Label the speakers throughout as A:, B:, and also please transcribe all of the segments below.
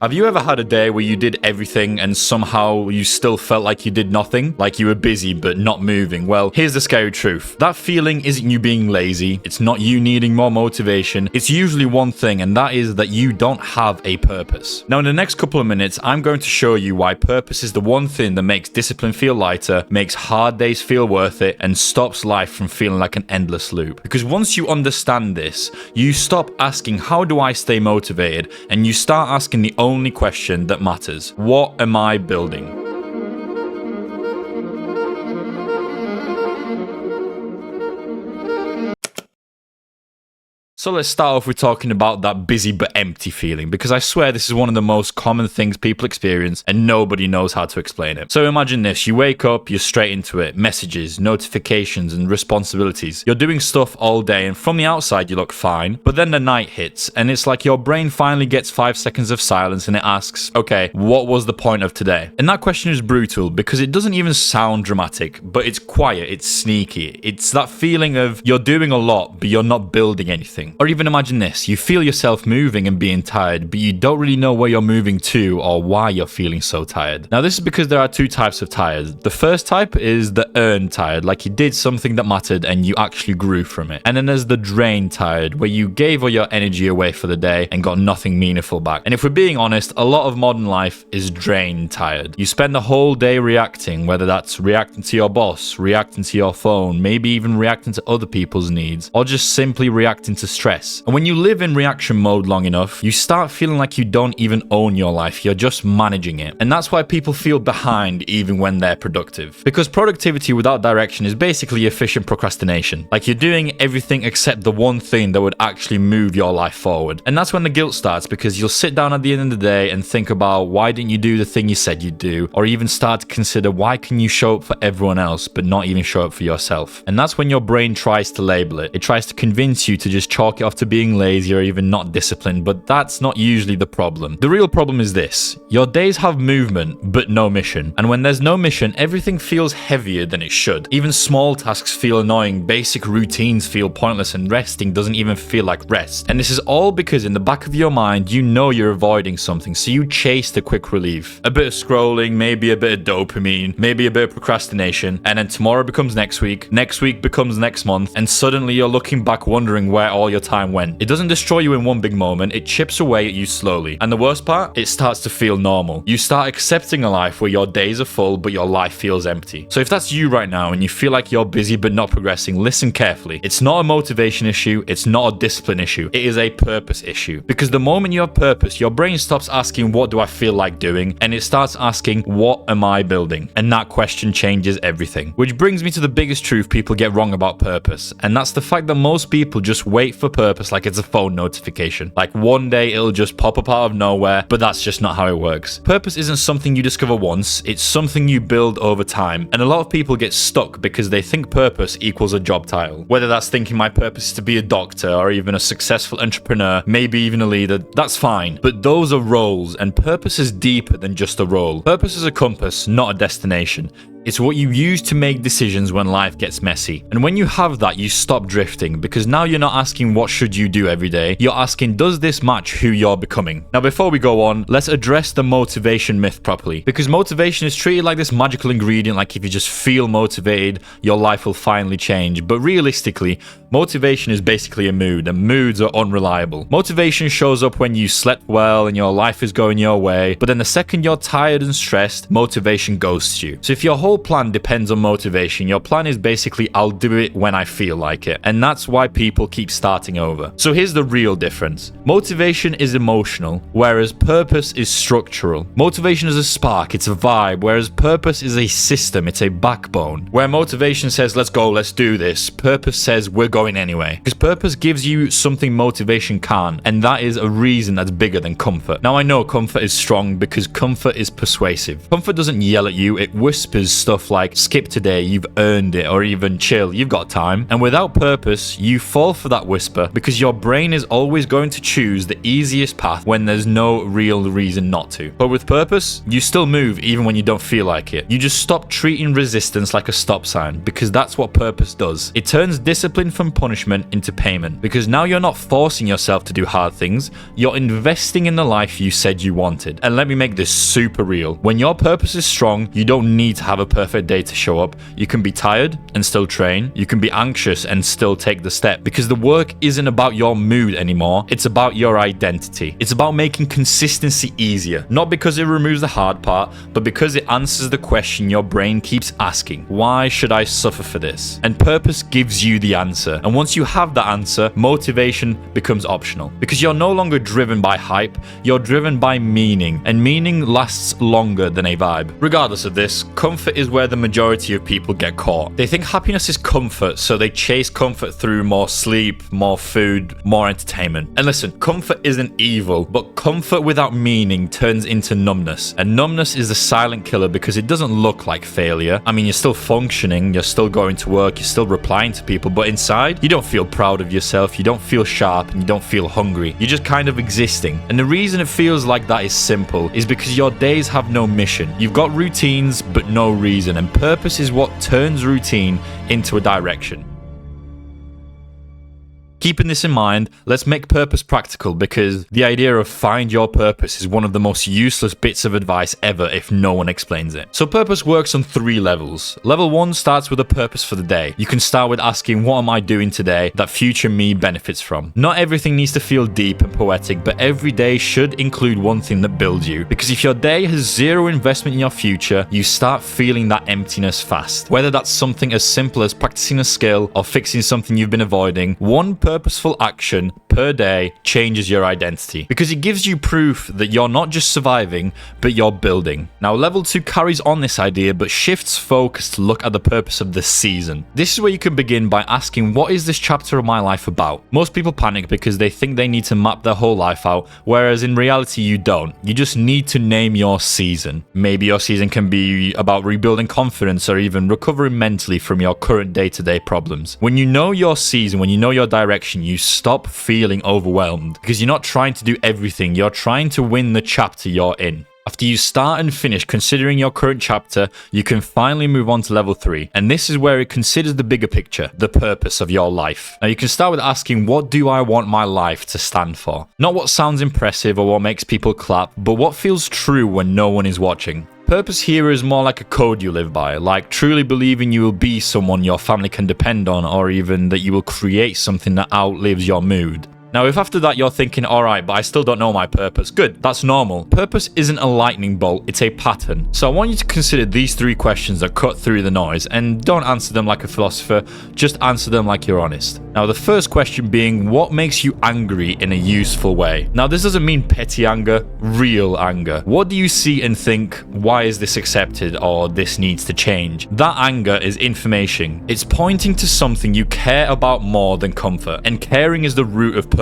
A: Have you ever had a day where you did everything and somehow you still felt like you did nothing? Like you were busy but not moving? Well, here's the scary truth. That feeling isn't you being lazy. It's not you needing more motivation. It's usually one thing, and that is that you don't have a purpose. Now, in the next couple of minutes, I'm going to show you why purpose is the one thing that makes discipline feel lighter, makes hard days feel worth it, and stops life from feeling like an endless loop. Because once you understand this, you stop asking, how do I stay motivated? And you start asking the only question that matters. What am I building? So let's start off with talking about that busy but empty feeling, because I swear this is one of the most common things people experience and nobody knows how to explain it. So imagine this, you wake up, you're straight into it, messages, notifications and responsibilities. You're doing stuff all day and from the outside you look fine, but then the night hits and it's like your brain finally gets 5 seconds of silence and it asks, okay, what was the point of today? And that question is brutal because it doesn't even sound dramatic, but it's quiet, it's sneaky. It's that feeling of you're doing a lot but you're not building anything. Or even imagine this, you feel yourself moving and being tired, but you don't really know where you're moving to or why you're feeling so tired. Now this is because there are 2 types of tired. The first type is the earned tired, like you did something that mattered and you actually grew from it. And then there's the drained tired, where you gave all your energy away for the day and got nothing meaningful back. And if we're being honest, a lot of modern life is drained tired. You spend the whole day reacting, whether that's reacting to your boss, reacting to your phone, maybe even reacting to other people's needs, or just simply reacting to stress. And when you live in reaction mode long enough, you start feeling like you don't even own your life, you're just managing it. And that's why people feel behind even when they're productive. Because productivity without direction is basically efficient procrastination. Like you're doing everything except the one thing that would actually move your life forward. And that's when the guilt starts, because you'll sit down at the end of the day and think about why didn't you do the thing you said you'd do, or even start to consider why can you show up for everyone else but not even show up for yourself. And that's when your brain tries to label it. It tries to convince you to just chalk it off to being lazy or even not disciplined, but that's not usually the problem. The real problem is this: your days have movement but no mission, and when there's no mission, everything feels heavier than it should. Even small tasks feel annoying, basic routines feel pointless, and resting doesn't even feel like rest. And this is all because in the back of your mind you know you're avoiding something, so you chase the quick relief. A bit of scrolling, maybe a bit of dopamine, maybe a bit of procrastination, and then tomorrow becomes next week becomes next month, and suddenly you're looking back wondering where all your time went. It doesn't destroy you in one big moment, it chips away at you slowly. And the worst part, it starts to feel normal. You start accepting a life where your days are full but your life feels empty. So if that's you right now and you feel like you're busy but not progressing, listen carefully. It's not a motivation issue, it's not a discipline issue, it is a purpose issue. Because the moment you have purpose, your brain stops asking what do I feel like doing, and it starts asking what am I building? And that question changes everything. Which brings me to the biggest truth people get wrong about purpose, and that's the fact that most people just wait for purpose like it's a phone notification. Like one day it'll just pop up out of nowhere, but that's just not how it works. Purpose isn't something you discover once, it's something you build over time. And a lot of people get stuck because they think purpose equals a job title. Whether that's thinking my purpose is to be a doctor or even a successful entrepreneur, maybe even a leader, that's fine. But those are roles, and purpose is deeper than just a role. Purpose is a compass, not a destination. It's what you use to make decisions when life gets messy. And when you have that, you stop drifting, because now you're not asking what should you do every day, you're asking does this match who you're becoming? Now before we go on, let's address the motivation myth properly, because motivation is treated like this magical ingredient, like if you just feel motivated, your life will finally change. But realistically, motivation is basically a mood, and moods are unreliable. Motivation shows up when you slept well and your life is going your way, but then the second you're tired and stressed, motivation ghosts you. So if your whole plan depends on motivation, your plan is basically I'll do it when I feel like it. And that's why people keep starting over. So here's the real difference. Motivation is emotional, whereas purpose is structural. Motivation is a spark, it's a vibe, whereas purpose is a system, it's a backbone. Where motivation says let's go, let's do this, purpose says we're going anyway. Because purpose gives you something motivation can't, and that is a reason that's bigger than comfort. Now I know comfort is strong because comfort is persuasive. Comfort doesn't yell at you, it whispers stuff like skip today, you've earned it, or even chill, you've got time. And without purpose, you fall for that whisper because your brain is always going to choose the easiest path when there's no real reason not to. But with purpose, you still move even when you don't feel like it. You just stop treating resistance like a stop sign, because that's what purpose does. It turns discipline from from punishment into payment. Because now you're not forcing yourself to do hard things, you're investing in the life you said you wanted. And let me make this super real. When your purpose is strong, you don't need to have a perfect day to show up. You can be tired and still train. You can be anxious and still take the step. Because the work isn't about your mood anymore. It's about your identity. It's about making consistency easier. Not because it removes the hard part, but because it answers the question your brain keeps asking. Why should I suffer for this? And purpose gives you the answer. And once you have that answer, motivation becomes optional. Because you're no longer driven by hype, you're driven by meaning. And meaning lasts longer than a vibe. Regardless of this, comfort is where the majority of people get caught. They think happiness is comfort, so they chase comfort through more sleep, more food, more entertainment. And listen, comfort isn't evil, but comfort without meaning turns into numbness. And numbness is the silent killer because it doesn't look like failure. I mean, you're still functioning, you're still going to work, you're still replying to people, but inside, you don't feel proud of yourself, you don't feel sharp, and you don't feel hungry. You're just kind of existing. And the reason it feels like that is simple, is because your days have no mission. You've got routines, but no reason, and purpose is what turns routine into a direction. Keeping this in mind, let's make purpose practical because the idea of find your purpose is one of the most useless bits of advice ever if no one explains it. So purpose works on 3 levels. Level 1 starts with a purpose for the day. You can start with asking, what am I doing today that future me benefits from? Not everything needs to feel deep and poetic, but every day should include one thing that builds you. Because if your day has 0 investment in your future, you start feeling that emptiness fast. Whether that's something as simple as practicing a skill or fixing something you've been avoiding, one purposeful action per day changes your identity because it gives you proof that you're not just surviving, but you're building. Now, level 2 carries on this idea but shifts focus to look at the purpose of the season. This is where you can begin by asking, what is this chapter of my life about? Most people panic because they think they need to map their whole life out, whereas in reality you don't. You just need to name your season. Maybe your season can be about rebuilding confidence or even recovering mentally from your current day-to-day problems. When you know your season, when you know your direction, you stop feeling overwhelmed because you're not trying to do everything, you're trying to win the chapter you're in. After you start and finish considering your current chapter, you can finally move on to level 3. And this is where it considers the bigger picture, the purpose of your life. Now you can start with asking, what do I want my life to stand for? Not what sounds impressive or what makes people clap, but what feels true when no one is watching. Purpose here is more like a code you live by, like truly believing you will be someone your family can depend on, or even that you will create something that outlives your mood. Now, if after that you're thinking, alright, but I still don't know my purpose, good, that's normal. Purpose isn't a lightning bolt, it's a pattern. So I want you to consider these 3 questions that cut through the noise, and don't answer them like a philosopher, just answer them like you're honest. Now, the first question being, what makes you angry in a useful way? Now, this doesn't mean petty anger, real anger. What do you see and think, why is this accepted, or this needs to change? That anger is information. It's pointing to something you care about more than comfort, and caring is the root of purpose.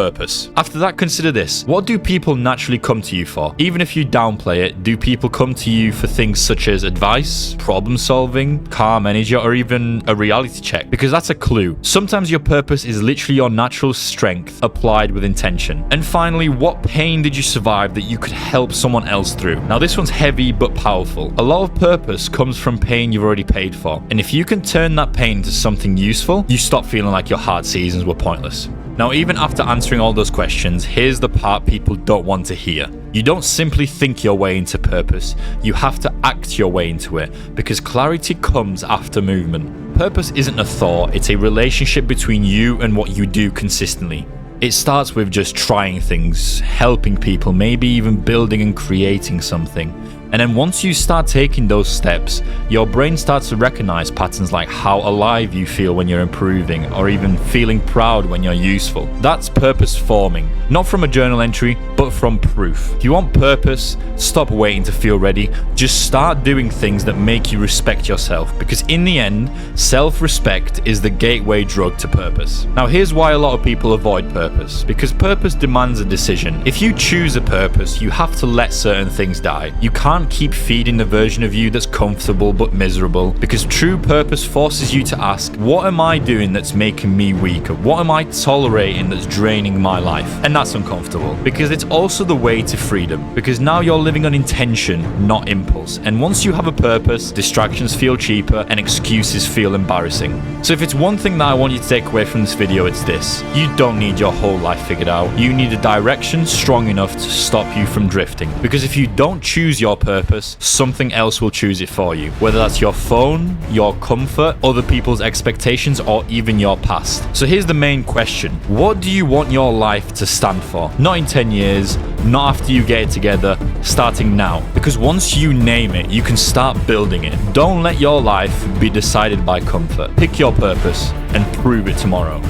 A: After that, consider this. What do people naturally come to you for? Even if you downplay it, do people come to you for things such as advice, problem solving, calm energy, or even a reality check? Because that's a clue. Sometimes your purpose is literally your natural strength applied with intention. And finally, what pain did you survive that you could help someone else through? Now, this one's heavy but powerful. A lot of purpose comes from pain you've already paid for. And if you can turn that pain into something useful, you stop feeling like your hard seasons were pointless. Now, even after answering all those questions, here's the part people don't want to hear. You don't simply think your way into purpose, you have to act your way into it, because clarity comes after movement. Purpose isn't a thought, it's a relationship between you and what you do consistently. It starts with just trying things, helping people, maybe even building and creating something. And then once you start taking those steps, your brain starts to recognize patterns like how alive you feel when you're improving, or even feeling proud when you're useful. That's purpose forming, not from a journal entry, but from proof. If you want purpose, stop waiting to feel ready. Just start doing things that make you respect yourself, because in the end, self-respect is the gateway drug to purpose. Now, here's why a lot of people avoid purpose, because purpose demands a decision. If you choose a purpose, you have to let certain things die. You can't can't keep feeding the version of you that's comfortable but miserable, because true purpose forces you to ask, what am I doing that's making me weaker? What am I tolerating that's draining my life? And that's uncomfortable, because it's also the way to freedom, because now you're living on intention, not impulse. And once you have a purpose, distractions feel cheaper and excuses feel embarrassing. So if it's one thing that I want you to take away from this video, it's this: you don't need your whole life figured out. You need a direction strong enough to stop you from drifting, because if you don't choose your purpose, something else will choose it for you, whether that's your phone, your comfort, other people's expectations, or even your past. So here's the main question: what do you want your life to stand for? Not in 10 years, not after you get it together, starting now. Because once you name it, you can start building it. Don't let your life be decided by comfort. Pick your purpose and prove it tomorrow.